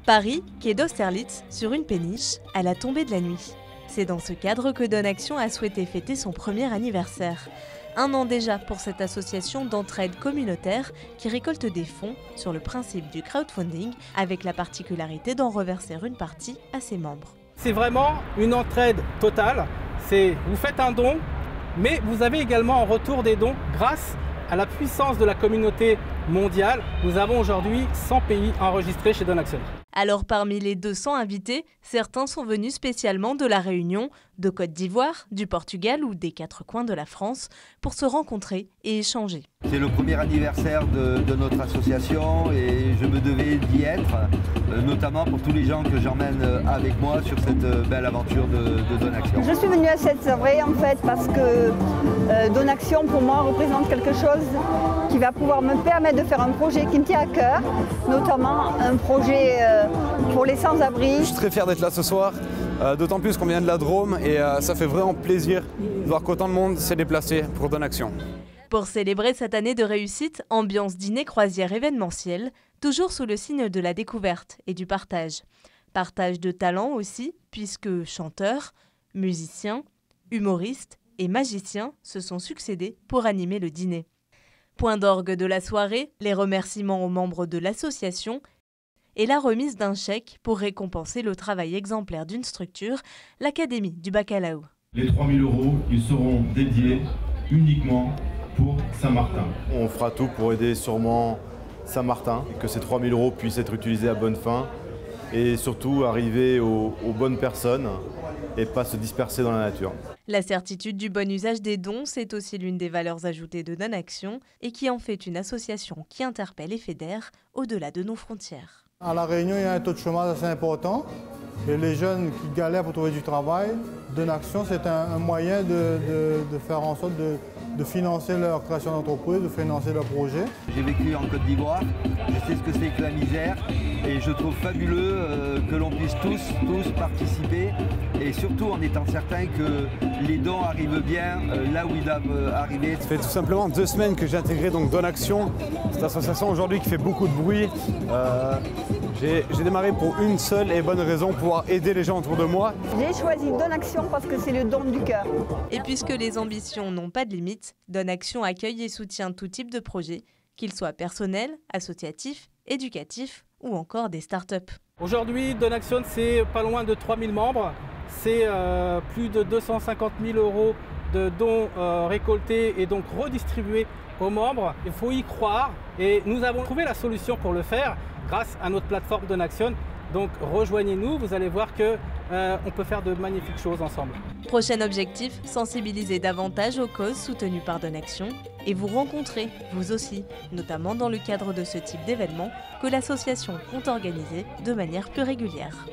Paris, quai d'Austerlitz, sur une péniche, à la tombée de la nuit. C'est dans ce cadre que Donaction a souhaité fêter son premier anniversaire. 1 an déjà pour cette association d'entraide communautaire qui récolte des fonds sur le principe du crowdfunding, avec la particularité d'en reverser une partie à ses membres. C'est vraiment une entraide totale. Vous faites un don, mais vous avez également en retour des dons grâce à la puissance de la communauté mondiale. Nous avons aujourd'hui 100 pays enregistrés chez Donaction. Alors parmi les 200 invités, certains sont venus spécialement de la Réunion, de Côte d'Ivoire, du Portugal ou des 4 coins de la France pour se rencontrer et échanger. C'est le premier anniversaire de notre association et je me devais d'y être, notamment pour tous les gens que j'emmène avec moi sur cette belle aventure de Donaction. Je suis venue à cette soirée en fait parce que Donaction pour moi représente quelque chose qui va pouvoir me permettre de faire un projet qui me tient à cœur, notamment un projet pour les sans-abri. Je suis très fier d'être là ce soir, d'autant plus qu'on vient de la Drôme et ça fait vraiment plaisir de voir qu'autant de monde s'est déplacé pour Donaction. Pour célébrer cette année de réussite, ambiance dîner croisière événementielle, toujours sous le signe de la découverte et du partage. Partage de talents aussi, puisque chanteurs, musiciens, humoristes et magiciens se sont succédés pour animer le dîner. Point d'orgue de la soirée, les remerciements aux membres de l'association et la remise d'un chèque pour récompenser le travail exemplaire d'une structure, l'Académie du Bacalao. Les 3 000 €, ils seront dédiés uniquement pour Saint-Martin. On fera tout pour aider sûrement Saint-Martin, que ces 3 000 € puissent être utilisés à bonne fin et surtout arriver aux bonnes personnes et pas se disperser dans la nature. La certitude du bon usage des dons, c'est aussi l'une des valeurs ajoutées de Donaction et qui en fait une association qui interpelle et fédère au-delà de nos frontières. À La Réunion, il y a un taux de chômage assez important et les jeunes qui galèrent pour trouver du travail, Donaction, c'est un moyen de faire en sorte de financer leur création d'entreprise, de financer leur projet. J'ai vécu en Côte d'Ivoire, je sais ce que c'est que la misère et je trouve fabuleux que l'on puisse tous participer et surtout en étant certain que les dons arrivent bien là où ils doivent arriver. Ça fait tout simplement 2 semaines que j'ai intégré donc Donaction, cette association aujourd'hui qui fait beaucoup de bruit. J'ai démarré pour une seule et bonne raison, pouvoir aider les gens autour de moi. J'ai choisi Donaction parce que c'est le don du cœur. Et puisque les ambitions n'ont pas de limite, Donaction accueille et soutient tout type de projet, qu'ils soient personnels, associatifs, éducatifs ou encore des startups. Aujourd'hui, Donaction, c'est pas loin de 3 000 membres. C'est plus de 250 000 € de dons récoltés et donc redistribués aux membres. Il faut y croire et nous avons trouvé la solution pour le faire grâce à notre plateforme Donaction. Donc rejoignez-nous, vous allez voir qu'on peut faire de magnifiques choses ensemble. Prochain objectif, sensibiliser davantage aux causes soutenues par Donaction et vous rencontrer, vous aussi, notamment dans le cadre de ce type d'événement que l'association compte organiser de manière plus régulière.